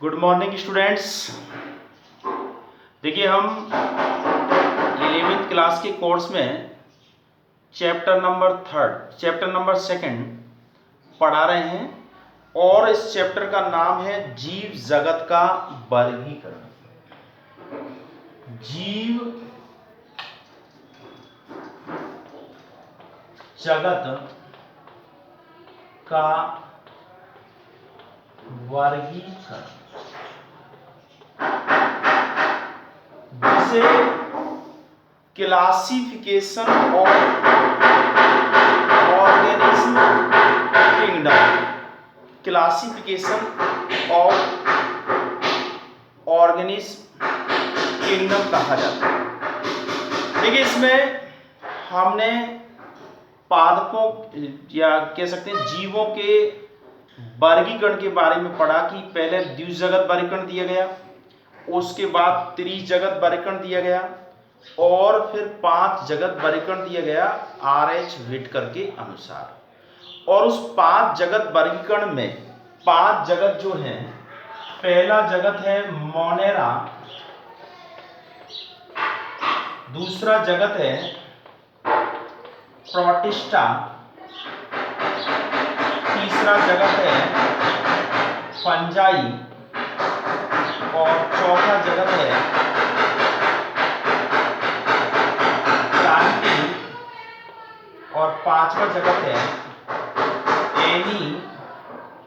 Good morning students. देखिए हम 11वीं क्लास के कोर्स में चैप्टर नंबर 2 पढ़ा रहे हैं और इस चैप्टर का नाम है जीव जगत का वर्गीकरण। जीव जगत का वर्गीकरण, जिसे classification of organism kingdom, classification of organism kingdom कहा जाता है। देखिए इसमें हमने पादपों या कह सकते हैं जीवों के वर्गीकरण के बारे में पढ़ा कि पहले द्विजगत वर्गीकरण दिया गया, उसके बाद त्रिजगत वर्गीकरण दिया गया और फिर 5 जगत वर्गीकरण दिया गया R.H. व्हिटेकर के अनुसार। और उस 5 जगत वर्गीकरण में 5 जगत जो हैं, पहला जगत है मोनेरा, दूसरा जगत है प्रोटिस्टा, तीसरा जगत है फंजाई और चौथा जगत है प्लांटी और 5वां जगत है एनिमेलिया।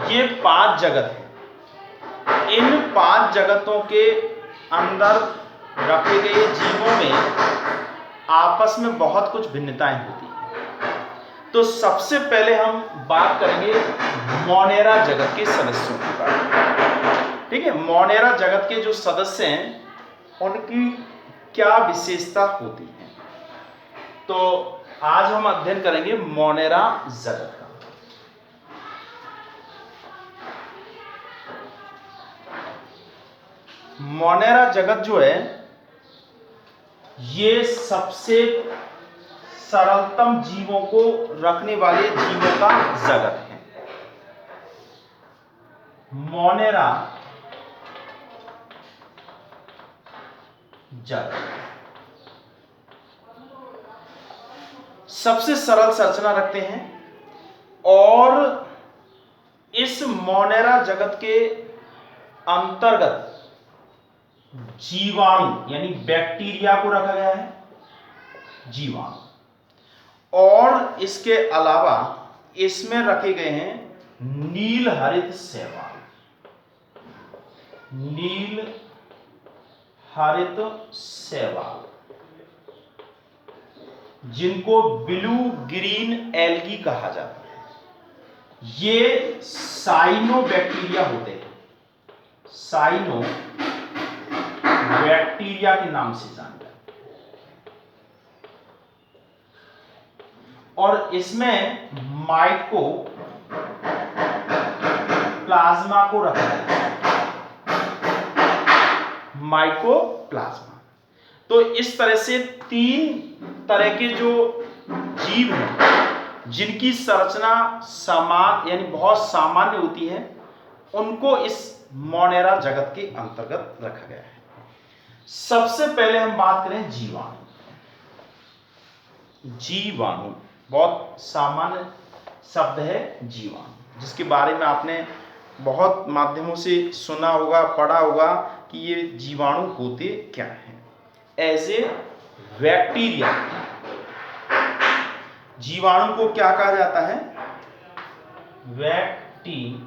ये 5 जगत हैं। इन 5 जगतों के अंदर रखे गए जीवों में आपस में बहुत कुछ भिन्नताएं होती हैं। तो सबसे पहले हम बात करेंगे मोनेरा जगत के सदस्यों की बात। ठीक है, मोनेरा जगत के जो सदस्य हैं उनकी क्या विशेषता होती है, तो आज हम अध्ययन करेंगे मोनेरा जगत का। मोनेरा जगत जो है ये सबसे सरलतम जीवों को रखने वाले जीवों का जगत है। मोनेरा जगत सबसे सरल संरचना रखते हैं और इस मोनेरा जगत के अंतर्गत जीवाणु यानी बैक्टीरिया को रखा गया है, जीवाणु। और इसके अलावा इसमें रखे गए हैं नील हरित शैवाल, नील हरित शैवाल, जिनको ब्लू ग्रीन एल्गी कहा जाता है। ये साइनो बैक्टीरिया होते हैं, साइनो बैक्टीरिया के नाम से जाना जाता है। और इसमें माइको प्लाज्मा को रखा है, माइकोप्लाज्मा। तो इस तरह से 3 तरह के जो जीव हैं जिनकी संरचना समान यानी बहुत सामान्य होती है, उनको इस मोनेरा जगत के अंतर्गत रखा गया है। सबसे पहले हम बात करें जीवाणु। जीवाणु बहुत सामान्य शब्द है जीवाणु, जिसके बारे में आपने बहुत माध्यमों से सुना होगा, पढ़ा होगा कि ये जीवाणु होते क्या हैं। एज ए बैक्टीरिया, जीवाणु को क्या कहा जाता है? बैक्टीरिया।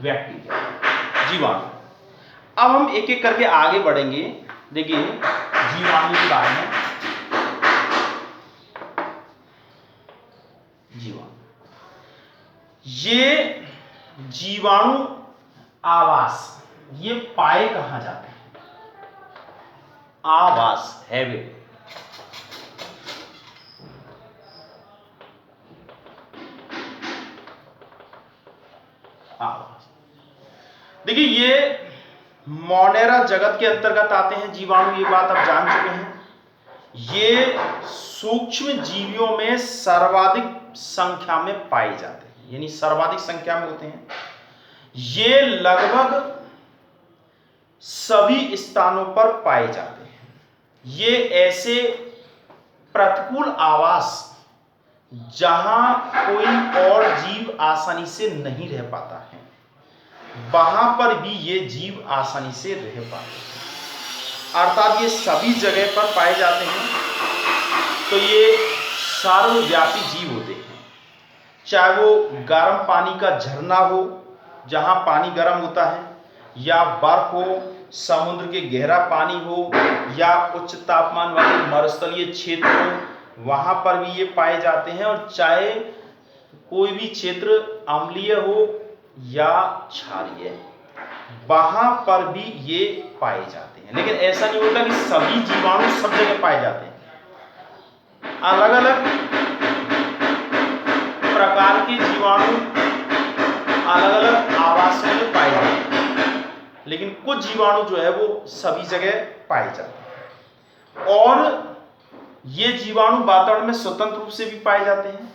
बैक्टीरिया, जीवाणु। अब हम एक एक करके आगे बढ़ेंगे। देखिए जीवाणु के बारे में। जीवाणु, ये जीवाणु आवास, ये पाए कहां जाते हैं? आवास, हैबिट। आवास। देखिए ये मोनेरा जगत के अंतर्गत आते हैं जीवाणु, ये बात आप जान चुके हैं। ये सूक्ष्म जीवियों में सर्वाधिक संख्या में पाए जाते हैं, यानी सर्वाधिक संख्या में होते हैं। ये लगभग सभी स्थानों पर पाए जाते हैं। ये ऐसे प्रतिकूल आवास जहां कोई और जीव आसानी से नहीं रह पाता है, वहां पर भी ये जीव आसानी से रह पाते हैं, अर्थात ये सभी जगह पर पाए जाते हैं। तो ये सर्वव्यापी जीव होते हैं, चाहे वो गर्म पानी का झरना हो जहां पानी गर्म होता है, या बर्फ हो, समुद्र के गहरा पानी हो, या उच्च तापमान वाले मरुस्थलीय क्षेत्र हो, वहां पर भी ये पाए जाते हैं। और चाहे कोई भी क्षेत्र अम्लीय हो या क्षारीय, वहां पर भी ये पाए जाते हैं। लेकिन ऐसा नहीं होता कि सभी जीवाणु सब जगह पाए जाते हैं। अलग अलग प्रकार के जीवाणु अलग अलग आवासों में पाए जाते हैं, लेकिन कुछ जीवाणु जो है वो सभी जगह पाए जाते हैं। और ये जीवाणु वातावरण में स्वतंत्र रूप से भी पाए जाते हैं।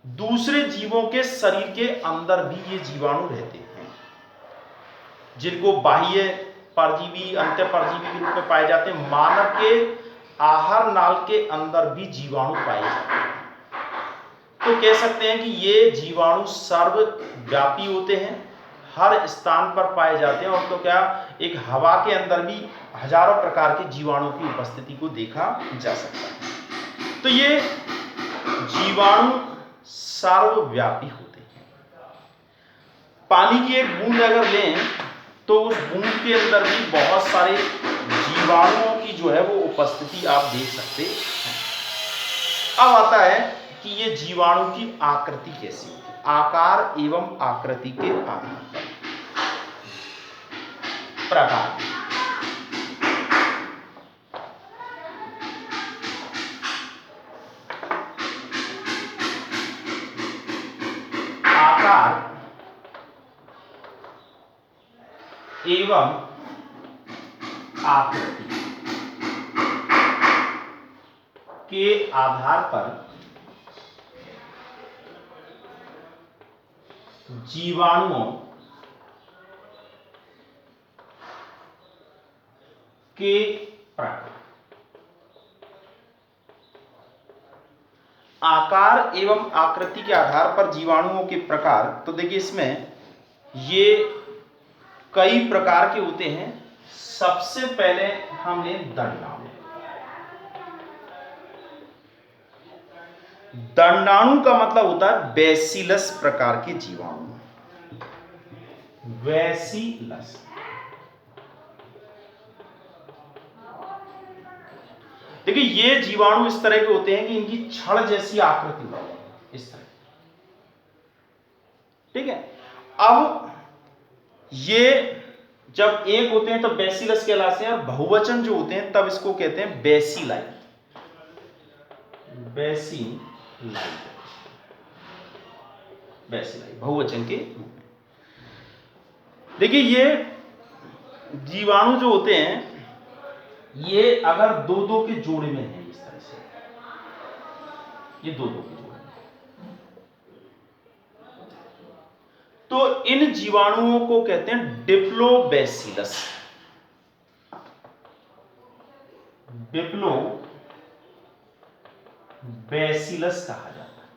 दूसरे जीवों के शरीर के अंदर भी ये जीवाणु रहते हैं, जिनको बाह्य परजीवी, अंत्य परजीवी के रूप में पाए जाते हैं। मानव के आहार नाल के अंदर भी जीवाणु पाए जाते हैं। तो कह सकते हैं कि ये जीवाणु सर्वव्यापी होते हैं, हर स्थान पर पाए जाते हैं। और तो क्या, एक हवा के अंदर भी हजारों प्रकार के जीवाणु की उपस्थिति को देखा जा सकता है। तो ये जीवाणु सर्वव्यापी होते हैं। पानी की एक बूंद अगर लें तो उस बूंद के अंदर भी बहुत सारे जीवाणुओं की जो है वो उपस्थिति आप देख सकते हैं। अब आता है कि ये जीवाणु की आकृति कैसी होती है, आकार एवं आकृति के आधार पर प्रकार। आकार एवं आकृति के आधार पर जीवाणुओं के प्रकार। आकार एवं आकृति के आधार पर जीवाणुओं के प्रकार। तो देखिए, इसमें ये कई प्रकार के होते हैं। सबसे पहले हमने दंडाणु। दंडाणु का मतलब होता है बैसिलस प्रकार के जीवाणु, बैसिलस। देखिए, ये जीवाणु इस तरह के होते हैं कि इनकी छड़ जैसी आकृति होती है, इस तरह। ठीक है। अब ये जब एक होते हैं तो बैसिलस कहलाते हैं, और बहुवचन जो होते हैं तब इसको कहते हैं बैसिलाई। बैसिलाई बहुवचन के। देखिए, ये जीवाणु जो होते हैं ये अगर दो दो के जोड़े में है, इस तरह से, ये दो दो के जोड़े में, तो इन जीवाणुओं को कहते हैं डिप्लोबैसिलस। डिप्लोबैसिलस कहा जाता है।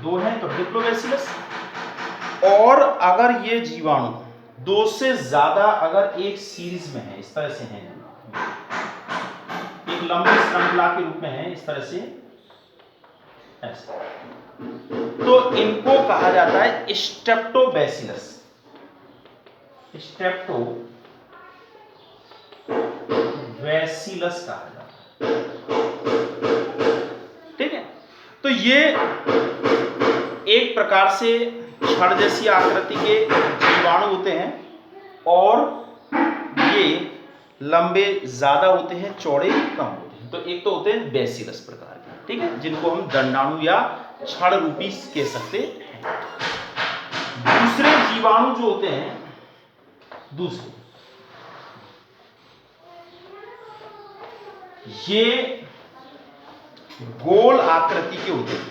दो है तो डिप्लोबैसिलस। और अगर ये जीवाणु दो से ज्यादा अगर एक सीरीज में है, इस तरह से है, एक लंबी श्रृंखला के रूप में है, इस तरह से ऐसे, तो इनको कहा जाता है स्ट्रेप्टोबैसिलस। स्ट्रेप्टोबैसिलस कहा जाता है। ठीक है। तो ये एक प्रकार से छड़ जैसी आकृति के जीवाणु होते हैं, और ये लंबे ज्यादा होते हैं, चौड़े कम होते हैं। तो एक तो होते हैं बैसिलस प्रकार के, ठीक है, जिनको हम दंडाणु या छड़ रूपी कह सकते हैं। दूसरे जीवाणु जो होते हैं, दूसरे ये गोल आकृति के होते हैं,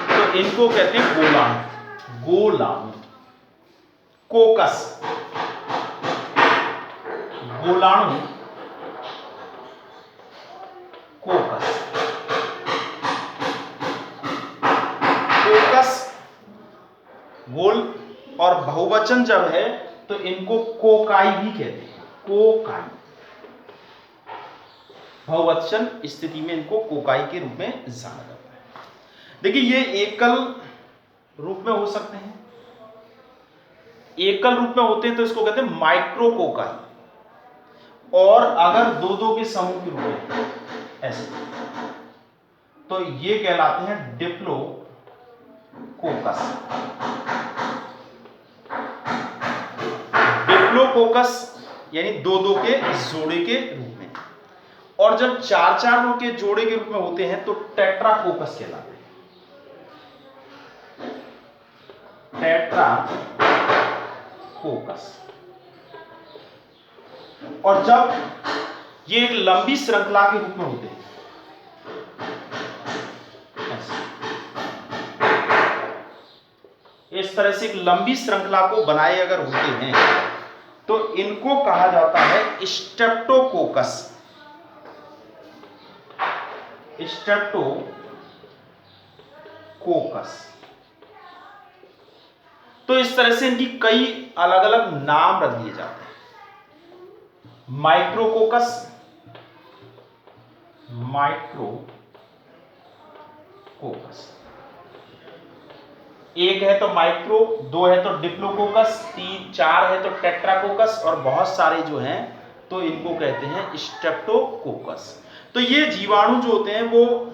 तो इनको कहते हैं गोलाणु। गोलाणु, कोकस, गोलाणु, कोकस। कोकस गोल, और बहुवचन जब है तो इनको कोकाई भी कहते हैं। कोकाई, बहुवचन स्थिति में इनको कोकाई के रूप में जाना जाता है। देखिए ये एकल रूप में हो सकते हैं, एकल रूप में होते हैं तो इसको कहते हैं माइक्रोकोकाई, और अगर दो दो के समूह के रूप में ऐसे तो ये कहलाते हैं डिप्लोकोकस। डिप्लोकोकस यानी दो दो के जोड़े के रूप में, और जब चार चार के जोड़े के रूप में होते हैं तो टेट्राकोकस कहलाते हैं। टेट्राकोकस। और जब ये एक लंबी श्रृंखला के रूप में होते हैं, इस तरह से एक लंबी श्रृंखला को बनाए अगर होते हैं तो इनको कहा जाता है स्ट्रेप्टोकोकस। स्ट्रेप्टोकोकस। तो इस तरह से इनकी कई अलग अलग नाम रख दिए जाते हैं। माइक्रोकोकस, माइक्रोकोकस, एक है तो माइक्रो, दो है तो डिप्लोकोकस, तीन चार है तो टेट्राकोकस, और बहुत सारे जो हैं तो इनको कहते हैं स्ट्रेप्टोकोकस। तो ये जीवाणु जो होते हैं वो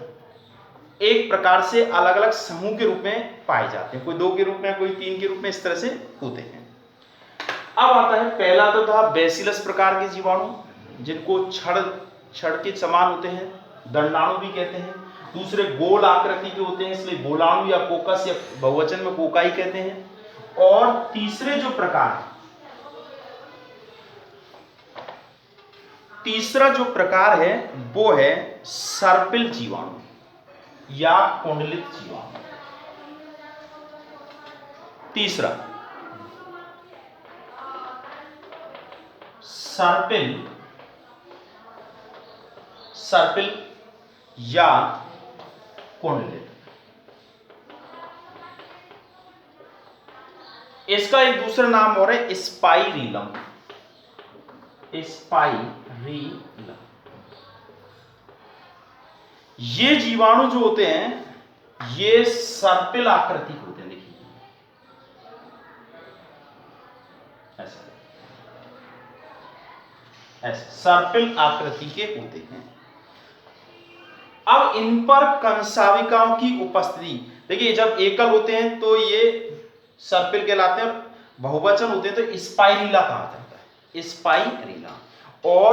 एक प्रकार से अलग अलग समूह के रूप में पाए जाते हैं, कोई दो के रूप में, कोई तीन के रूप में, इस तरह से होते हैं। अब आता है पहला तो था बैसिलस प्रकार के जीवाणु, जिनको छड़ के समान होते हैं, दंडाणु भी कहते हैं। दूसरे गोल आकृति के होते हैं, इसलिए गोलाणु या कोकस, या बहुवचन में कोकाई कहते हैं। और तीसरा जो प्रकार है वो है सर्पिल जीवाणु या कुंडलित जीवाणु। तीसरा सर्पिल या कुंडलित। इसका एक दूसरा नाम और है स्पाइरिलम। स्पाइरिलम। ये जीवाणु जो होते हैं ये सर्पिल आकृति के होते हैं। देखिए ऐसे सर्पिल आकृति के होते हैं। अब इन पर कंसाविकाओं की उपस्थिति, देखिए जब एकल होते हैं तो ये सर्पिल कहलाते हैं, और बहुवचन होते हैं तो स्पाइरिला कहा जाता है। स्पाइरिला। और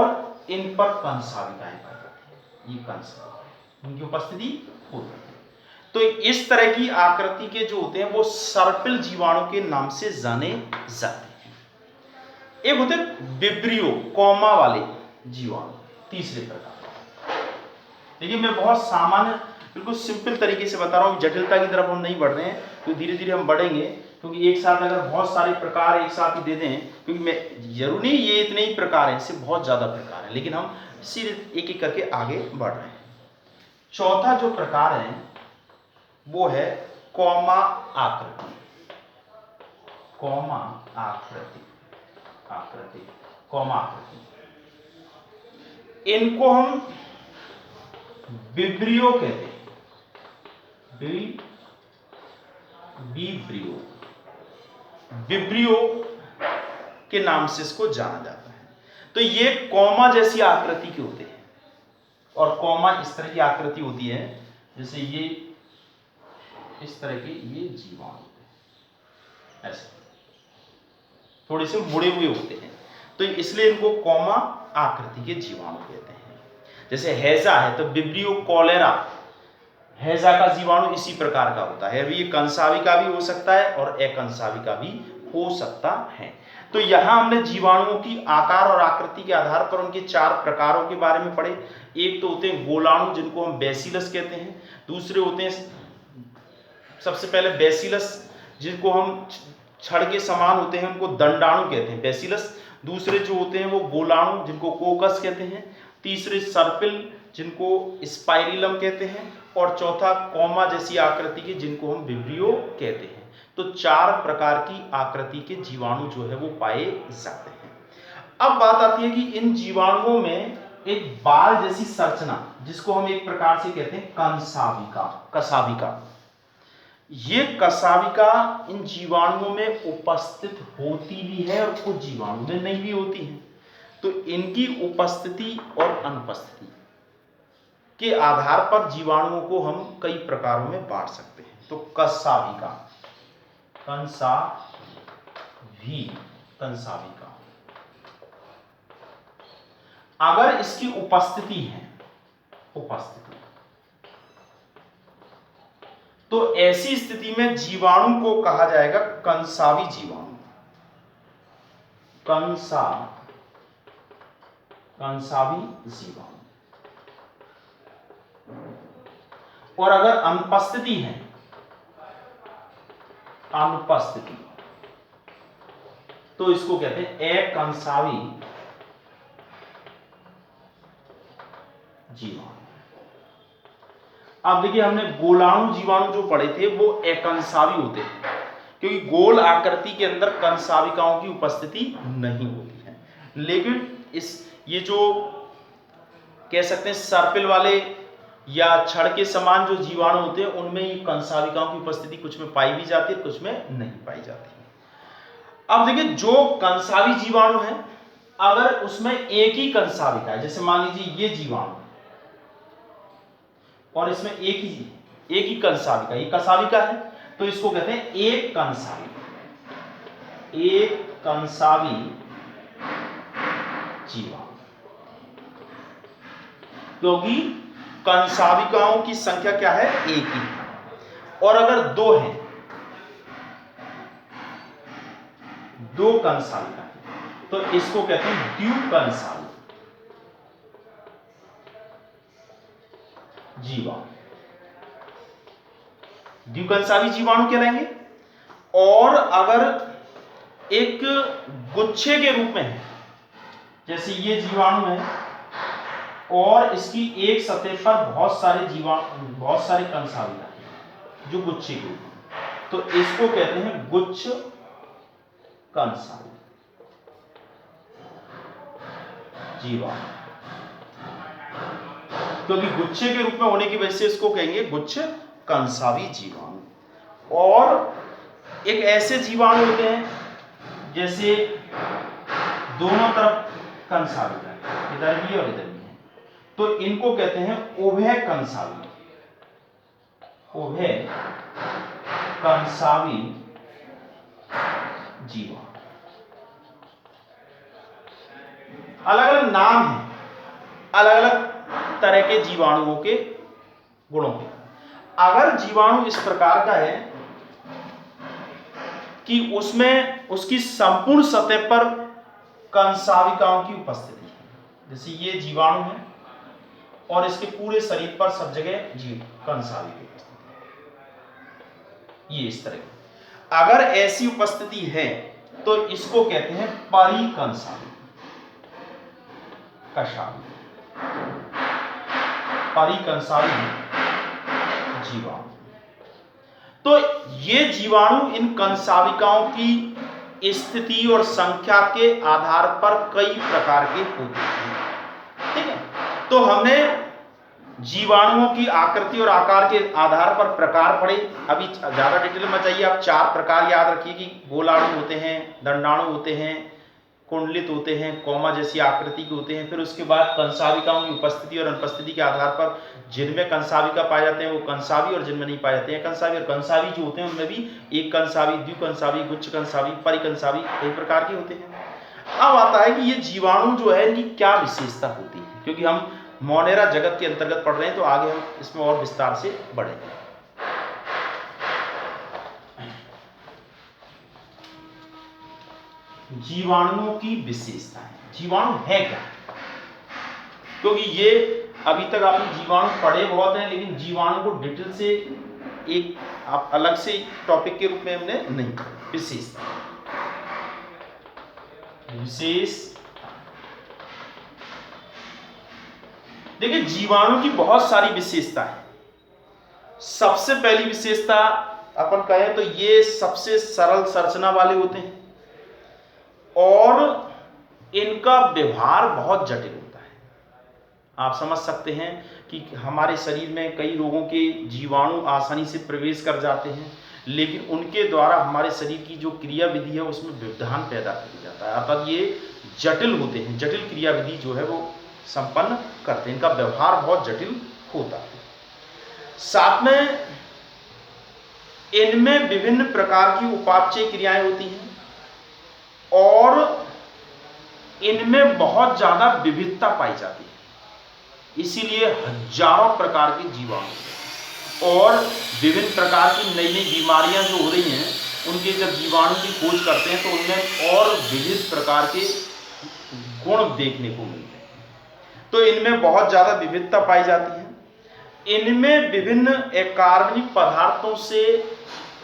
इन पर कंसाविकाएं पाई जाती हैं, ये कंसाविकाएं, उनकी उपस्थिति होती है। तो इस तरह की आकृति के जो होते हैं वो सर्पिल जीवाणु के नाम से जाने जाते हैं। एक होते विब्रियो, कॉमा वाले जीवाणु, तीसरे प्रकार। देखिए मैं बहुत सामान्य बिल्कुल सिंपल तरीके से बता रहा हूँ, जटिलता की तरफ हम नहीं बढ़ रहे हैं, तो धीरे धीरे हम बढ़ेंगे, क्योंकि एक साथ अगर बहुत सारे प्रकार एक साथ ही दे दें, क्योंकि मैं जरूरी नहीं ये इतने ही प्रकार हैं, इससे बहुत ज्यादा प्रकार हैं, लेकिन हम सीधे एक एक करके आगे बढ़ रहे हैं। चौथा जो प्रकार है वो है कॉमा आकृति। कॉमा आकृति, कॉमा आकृति। इनको हम विब्रियो कहते हैं। विब्रियो के नाम से इसको जाना जाता है। तो ये कॉमा जैसी आकृति के होते हैं, और कॉमा इस तरह की आकृति होती है, जैसे ये इस तरह के ये जीवाणु होते हैं, ऐसे थोड़े से मुड़े हुए होते हैं, तो इसलिए इनको कॉमा आकृति के जीवाणु कहते हैं। जैसे हैजा है तो विब्रियो कॉलेरा, हैजा का जीवाणु इसी प्रकार का होता है, ये कंसाविका भी हो सकता है और अकंसाविका भी हो सकता है। तो यहां हमने जीवाणुओं की आकार और आकृति के आधार पर उनके 4 प्रकारों के बारे में पढ़े। एक तो होते हैं गोलाणु जिनको हम बैसिलस कहते हैं, दूसरे होते हैं सबसे पहले बैसिलस जिनको हम छड़ के समान होते हैं उनको दंडाणु कहते हैं बैसिलस, दूसरे जो होते हैं वो गोलाणु जिनको कोकस कहते हैं, तीसरे सर्पिल जिनको स्पाइरिलम कहते हैं, और चौथा कॉमा जैसी आकृति के जिनको हम विब्रियो कहते हैं। तो 4 प्रकार की आकृति के जीवाणु जो है वो पाए जाते हैं। अब बात आती है कि इन जीवाणुओं में एक बाल जैसी संरचना जिसको हम एक प्रकार से कहते हैं कसाविका, ये कसाविका इन जीवाणुओं में उपस्थित होती भी है और कुछ जीवाणु में नहीं भी होती है। तो इनकी उपस्थिति और अनुपस्थिति के आधार पर जीवाणुओं को हम कई प्रकारों में बांट सकते हैं। तो कंसाविका, अगर इसकी उपस्थिति है तो ऐसी स्थिति में जीवाणु को कहा जाएगा कंसावी जीवाणु, कंसावी जीवाणु। और अगर अनुपस्थिति है, तो इसको कहते हैं अकंसावी जीवाणु। अब देखिए हमने गोलाणु जीवाणु जो पढ़े थे वो अकंसावी होते हैं, क्योंकि गोल आकृति के अंदर कंसाविकाओं की उपस्थिति नहीं होती है। लेकिन ये जो कह सकते हैं सर्पिल वाले या छड़ के समान जो जीवाणु होते हैं उनमें ये कंसाविकाओं की उपस्थिति कुछ में पाई भी जाती है, कुछ में नहीं पाई जाती है। अब देखिए जो कंसावी जीवाणु है, अगर उसमें एक ही कंसाविका है, जैसे मान लीजिए ये जीवाणु और इसमें एक ही कंसाविका, ये कंसाविका है, तो इसको कहते हैं एक कंसावी जीवाणु, क्योंकि कंसाविकाओं की संख्या क्या है, एक ही। और अगर दो हैं, दो कंसाविका, तो इसको कहते हैं द्विकंसावी जीवाणु, द्विकंसावी जीवाणु कहलाएंगे। और अगर एक गुच्छे के रूप में है, जैसे ये जीवाणु है और इसकी एक सतह पर बहुत सारे कंसाविका हैं जो गुच्छे के रूप में, तो इसको कहते हैं गुच्छ कंसावी जीवाणु, क्योंकि गुच्छे के रूप में होने की वजह से इसको कहेंगे गुच्छ कंसावी जीवाणु। और एक ऐसे जीवाणु होते हैं जैसे दोनों तरफ कंसाविका है, इधर भी और इधर भी है, तो इनको कहते हैं उभय कंसावी जीवाणु। अलग अलग नाम है अलग अलग तरह के जीवाणुओं के गुणों के। अगर जीवाणु इस प्रकार का है कि उसमें उसकी संपूर्ण सतह पर कंसाविकाओं की उपस्थिति है, जैसे ये जीवाणु है और इसके पूरे शरीर पर सब जगह कंसावी की उपस्थिति है, ये इस तरह की अगर ऐसी उपस्थिति है तो इसको कहते हैं परिकंसावी जीवाणु। तो ये जीवाणु इन कंसाविकाओं की स्थिति और संख्या के आधार पर कई प्रकार के होते हैं, ठीक है। तो हमने जीवाणुओं की आकृति और आकार के आधार पर प्रकार पढ़े। अभी ज्यादा डिटेल में चाहिए, आप 4 प्रकार याद रखिए कि गोलाणु होते हैं, दंडाणु होते हैं, कुंडलित होते हैं, कॉमा जैसी आकृति के होते हैं। फिर उसके बाद कंसाविकाओं की उपस्थिति और अनुपस्थिति के आधार पर जिनमें कंसाविका पाए जाते हैं वो कंसावी और जिनमें नहीं पाए जाते हैं कंसावी। और कंसावी जो होते हैं उनमें भी एक कंसावी, द्विकंसावी, गुच्छ कंसावी, परिकंसावी कई प्रकार के होते हैं। अब आता है कि ये जीवाणु जो है इनकी क्या विशेषता होती है, क्योंकि हम मोनेरा जगत के अंतर्गत पढ़ रहे हैं तो आगे हम इसमें और विस्तार से बढ़ेंगे। जीवाणुओं की विशेषताएं, जीवाणु है क्या, क्योंकि ये अभी तक आपने जीवाणु पढ़े बहुत हैं, लेकिन जीवाणु को डिटेल से एक आप अलग से टॉपिक के रूप में हमने नहीं पढ़ा। विशेष देखिए, जीवाणु की बहुत सारी विशेषता है। सबसे पहली विशेषता अपन कहें तो ये सबसे सरल संरचना वाले होते हैं और इनका व्यवहार बहुत जटिल होता है। आप समझ सकते हैं कि हमारे शरीर में कई रोगों के जीवाणु आसानी से प्रवेश कर जाते हैं, लेकिन उनके द्वारा हमारे शरीर की जो क्रिया विधि है उसमें व्यवधान पैदा कर जाता है, अर्थात ये जटिल होते हैं, जटिल क्रिया विधि जो है वो संपन्न करते हैं, इनका व्यवहार बहुत जटिल होता है। साथ में इनमें विभिन्न प्रकार की उपापचय क्रियाएं होती हैं और इनमें बहुत ज्यादा विविधता पाई जाती है, इसीलिए हजारों प्रकार के जीवाणु और विभिन्न प्रकार की नई नई बीमारियां जो हो रही हैं उनके जब जीवाणु की खोज करते हैं तो उनमें और विविध प्रकार के गुण देखने को मिलते हैं। तो इनमें बहुत ज्यादा विविधता पाई जाती है। इनमें विभिन्न अकार्बनिक पदार्थों से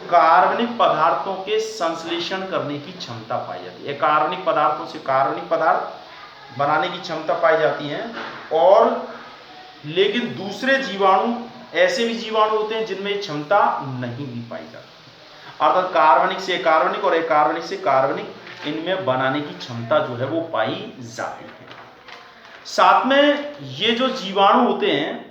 कार्बनिक पदार्थों के संश्लेषण करने की क्षमता पाई जाती है। अकार्बनिक पदार्थों से कार्बनिक पदार्थ बनाने की क्षमता पाई जाती है। और लेकिन दूसरे जीवाणु, ऐसे भी जीवाणु होते हैं जिनमें क्षमता नहीं भी पाई जाती, अर्थात कार्बनिक से अकार्बनिक और अकार्बनिक से कार्बनिक इनमें बनाने की क्षमता जो है वो पाई जाती है। साथ में ये जो जीवाणु होते हैं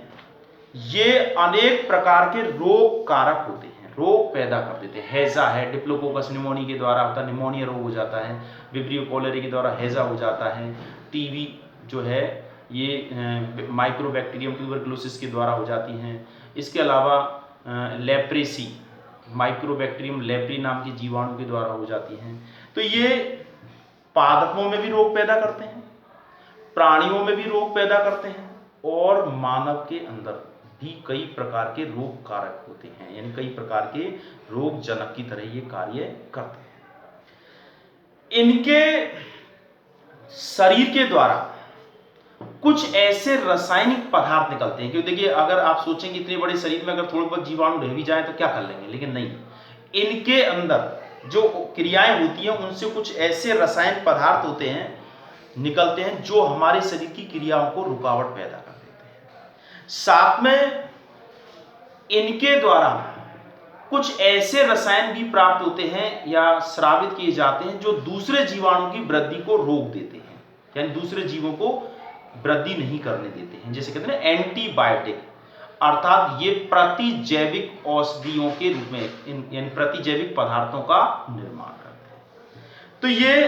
ये अनेक प्रकार के रोग कारक होते हैं, रोग पैदा कर देते हैं। हैजा है, डिप्लोकोकस निमोनिया के द्वारा होता है, निमोनिया रोग हो जाता है। विब्रियो कोलेरी के द्वारा हैजा हो जाता है। टीबी जो है ये माइक्रोबैक्टीरियम ट्यूबरकुलोसिस के द्वारा हो जाती हैं। इसके अलावा लेप्रेसी, माइक्रोबैक्टीरियम लेप्री नाम के जीवाणु के द्वारा हो जाती हैं। तो ये पादपों में भी रोग पैदा करते हैं, प्राणियों में भी रोग पैदा करते हैं और मानव के अंदर भी कई प्रकार के रोग कारक होते हैं, यानी कई प्रकार के रोग जनक की तरह ये कार्य करते हैं। इनके शरीर के द्वारा कुछ ऐसे रासायनिक पदार्थ निकलते हैं, क्योंकि देखिए अगर आप सोचेंगे इतने बड़े शरीर में अगर थोड़े बहुत जीवाणु रह भी जाए तो क्या कर लेंगे, लेकिन नहीं, इनके अंदर जो क्रियाएं होती हैं उनसे कुछ ऐसे रासायनिक पदार्थ होते हैं, निकलते हैं जो हमारे शरीर की क्रियाओं को रुकावट पैदा कर देते हैं। साथ में इनके द्वारा कुछ ऐसे रसायन भी प्राप्त होते हैं या स्रावित किए जाते हैं जो दूसरे जीवाणु की वृद्धि को रोक देते हैं, यानी दूसरे जीवों को वृद्धि नहीं करने देते हैं, जैसे कहते हैं एंटीबायोटिक, अर्थात ये प्रतिजैविक औषधियों के रूप में यानी प्रतिजैविक पदार्थों का निर्माण करते हैं। तो ये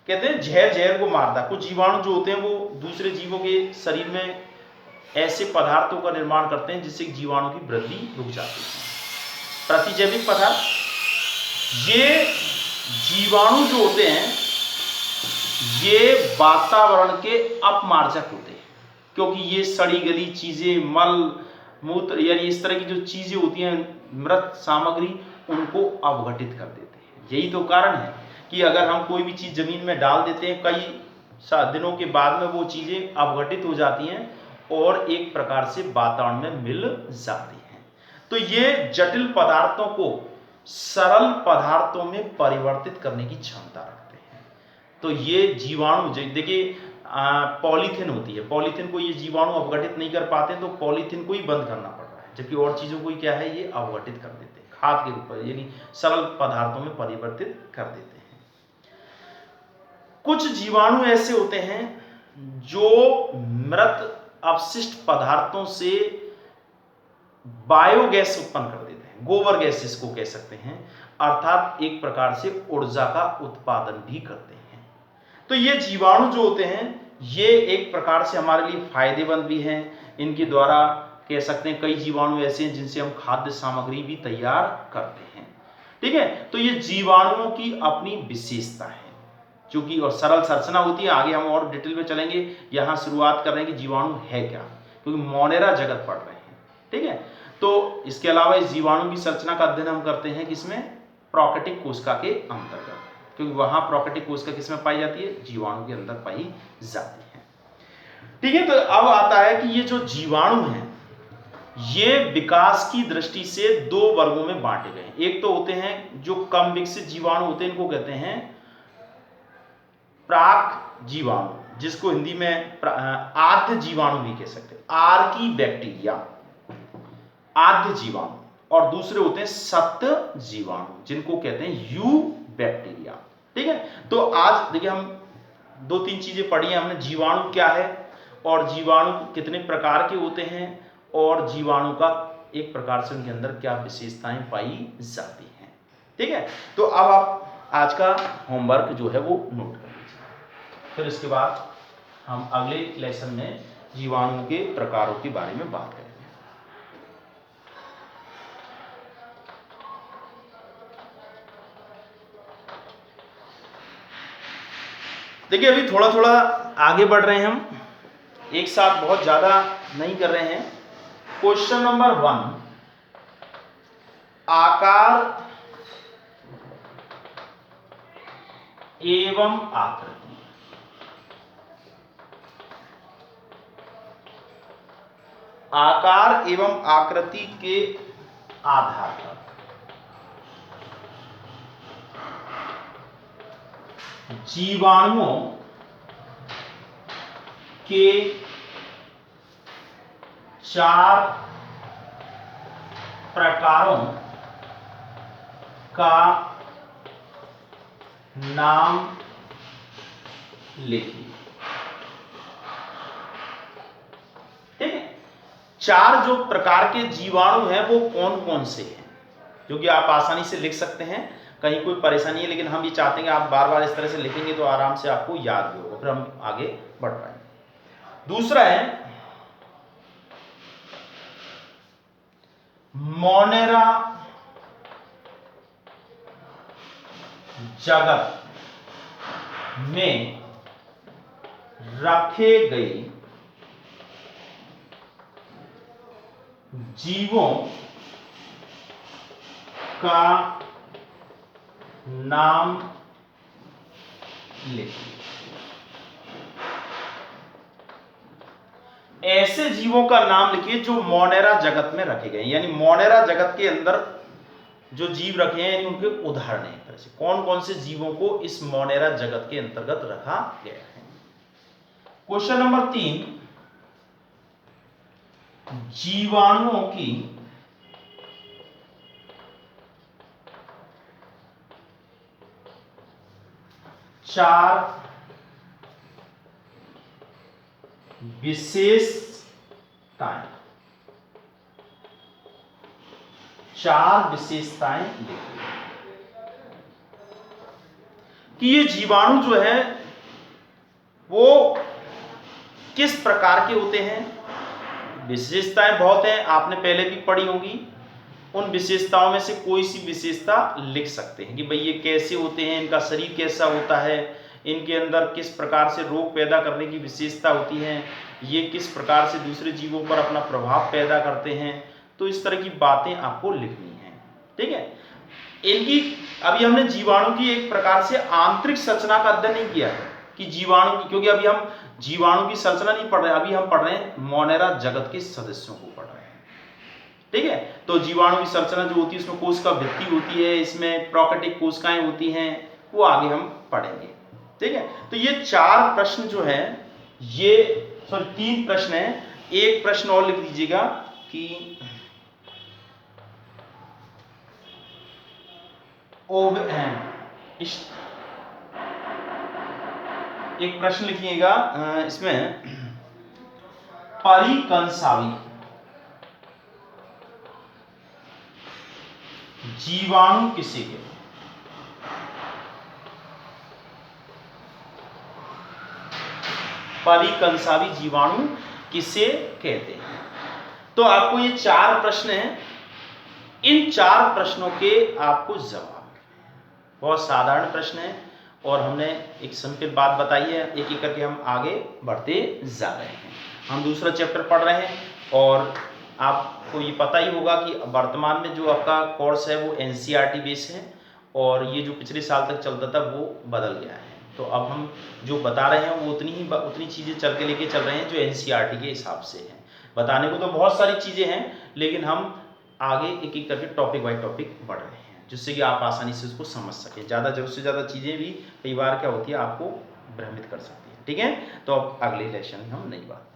कहते हैं जहर को मारता। कुछ जीवाणु जो होते हैं वो दूसरे जीवों के शरीर में ऐसे पदार्थों का निर्माण करते हैं जिससे जीवाणु की वृद्धि रुक जाती है। प्रतिजैविक पदार्थ, ये जीवाणु जो होते हैं ये वातावरण के अपमार्जक होते हैं, क्योंकि ये सड़ी गली चीजें, मल मूत्र यानी इस तरह की जो चीजें होती हैं, मृत सामग्री, उनको अपघटित कर देते हैं। यही तो कारण है कि अगर हम कोई भी चीज जमीन में डाल देते हैं, कई दिनों के बाद में वो चीजें अपघटित हो जाती हैं और एक प्रकार से वातावरण में मिल जाती हैं। तो ये जटिल पदार्थों को सरल पदार्थों में परिवर्तित करने की क्षमता रखते हैं। तो ये जीवाणु देखिए पॉलीथिन होती है, पॉलीथिन को ये जीवाणु अपघटित नहीं कर पाते, तो पॉलीथिन को ही बंद करना पड़ रहा है, जबकि और चीजों को क्या है ये अपघटित कर देते हैं, खाद के रूप में यानी सरल पदार्थों में परिवर्तित कर देते हैं। कुछ जीवाणु ऐसे होते हैं जो मृत अपशिष्ट पदार्थों से बायोगैस उत्पन्न कर देते हैं, गोबर गैस इसको कह सकते हैं, अर्थात एक प्रकार से ऊर्जा का उत्पादन भी करते हैं। तो ये जीवाणु जो होते हैं ये एक प्रकार से हमारे लिए फायदेमंद भी हैं। इनके द्वारा कह सकते हैं कई जीवाणु ऐसे हैं जिनसे हम खाद्य सामग्री भी तैयार करते हैं। ठीक है, तो ये जीवाणुओं की अपनी विशेषता है क्योंकि और सरल संरचना होती है। आगे हम और डिटेल में चलेंगे, यहाँ शुरुआत कर रहे हैं कि जीवाणु है क्या, क्योंकि मोनेरा जगत पढ़ रहे हैं। ठीक है, तो इसके अलावा इस जीवाणु की संरचना का अध्ययन हम करते हैं किसमें, प्रोकैटिक कोशिका के अंतर्गत, क्योंकि वहां प्रोकैटिक कोशिका किसमें पाई जाती है, जीवाणु के अंदर पाई जाती है। ठीक है। तो अब आता है कि ये जो जीवाणु हैं ये विकास की दृष्टि से दो वर्गों में बांटे गए। एक तो होते हैं जो कम विकसित जीवाणु होते हैं, इनको कहते हैं प्राक जीवाणु, जिसको हिंदी में आद्य जीवाणु भी कह सकते हैं, आर्की बैक्टीरिया, आद्य जीवाणु। और दूसरे होते हैं सत्य जीवाणु, जिनको कहते हैं यू बैक्टीरिया। ठीक है। तो आज देखिए हम दो तीन चीजें पढ़ी हैं हमने, जीवाणु क्या है और जीवाणु कितने प्रकार के होते हैं और जीवाणु का एक प्रकार से उनके अंदर क्या विशेषताएं पाई जाती हैं। ठीक है। तो अब आप आज का होमवर्क जो है वो नोट कर लीजिए, फिर इसके बाद हम अगले लेसन में जीवाणु के प्रकारों के बारे में बात करेंगे। देखिए अभी थोड़ा थोड़ा आगे बढ़ रहे हैं हम, एक साथ बहुत ज्यादा नहीं कर रहे हैं। क्वेश्चन नंबर 1, आकार एवं आकृति। आकार एवं आकृति के आधार पर जीवाणुओं के 4 प्रकारों का नाम लिखिए। ठीक है। 4 जो प्रकार के जीवाणु हैं वो कौन कौन से हैं, जो कि आप आसानी से लिख सकते हैं, कहीं कोई परेशानी है, लेकिन हम ये चाहते हैं कि आप बार बार इस तरह से लिखेंगे तो आराम से आपको याद भी होगा, फिर हम आगे बढ़ पाएंगे। दूसरा है मोनेरा जगत में रखे गए जीवों का नाम लिखिए। ऐसे जीवों का नाम लिखिए जो मोनेरा जगत में रखे गए, यानी मोनेरा जगत के अंदर जो जीव रखे हैं, यानी उनके उदाहरण है। तरह से कौन कौन से जीवों को इस मोनेरा जगत के अंतर्गत रखा गया है। क्वेश्चन नंबर 3, जीवाणुओं की चार विशेषताएं, 4 विशेषताएं लिखिए कि ये जीवाणु जो है वो किस प्रकार के होते हैं। विशेषताएं बहुत हैं, आपने पहले भी पढ़ी होगी। उन विशेषताओं में से कोई सी विशेषता लिख सकते हैं कि भाई ये कैसे होते हैं, इनका शरीर कैसा होता है, इनके अंदर किस प्रकार से रोग पैदा करने की विशेषता होती है, ये किस प्रकार से दूसरे जीवों पर अपना प्रभाव पैदा करते हैं। तो इस तरह की बातें आपको लिखनी है। ठीक है। इनकी अभी हमने जीवाणु की एक प्रकार से आंतरिक संरचना का अध्ययन नहीं किया है कि जीवाणु की, क्योंकि अभी हम जीवाणु की संरचना नहीं पढ़ रहे, अभी हम पढ़ रहे हैं मोनेरा जगत के सदस्यों को पढ़ रहे हैं। ठीक है। तो जीवाणु की संरचना जो होती है उसमें कोशिका भित्ति होती है, इसमें प्रोकैरियोटिक कोशिकाएं होती हैं, वो आगे हम पढ़ेंगे। ठीक है। तो ये 4 प्रश्न जो है, ये 3 प्रश्न है। एक प्रश्न और लिख दीजिएगा कि एक प्रश्न लिखिएगा इसमें, परिकंसावी जीवाणु किसे कहते हैं। परिकंसावी जीवाणु किसे कहते हैं। तो आपको ये 4 प्रश्न हैं, इन 4 प्रश्नों के आपको जवाब, बहुत साधारण प्रश्न है और हमने एक सिंपल बात बताई है, एक एक करके हम आगे बढ़ते जा रहे हैं। हम दूसरा चैप्टर पढ़ रहे हैं और आपको ये पता ही होगा कि वर्तमान में जो आपका कोर्स है वो NCERT बेस है और ये जो पिछले साल तक चलता था वो बदल गया है। तो अब हम जो बता रहे हैं वो उतनी चीज़ें चल के लेके चल रहे हैं जो एनसीईआरटी के हिसाब से हैं। बताने को तो बहुत सारी चीज़ें हैं, लेकिन हम आगे एक एक करके टॉपिक बाई टॉपिक बढ़ रहे हैं, जिससे कि आप आसानी से उसको समझ सकें। ज़्यादा ज़रूरत से ज़्यादा चीज़ें भी कई बार क्या होती है, आपको भ्रमित कर सकती है। ठीक है, तो अब अगले लेसन में हम नई बात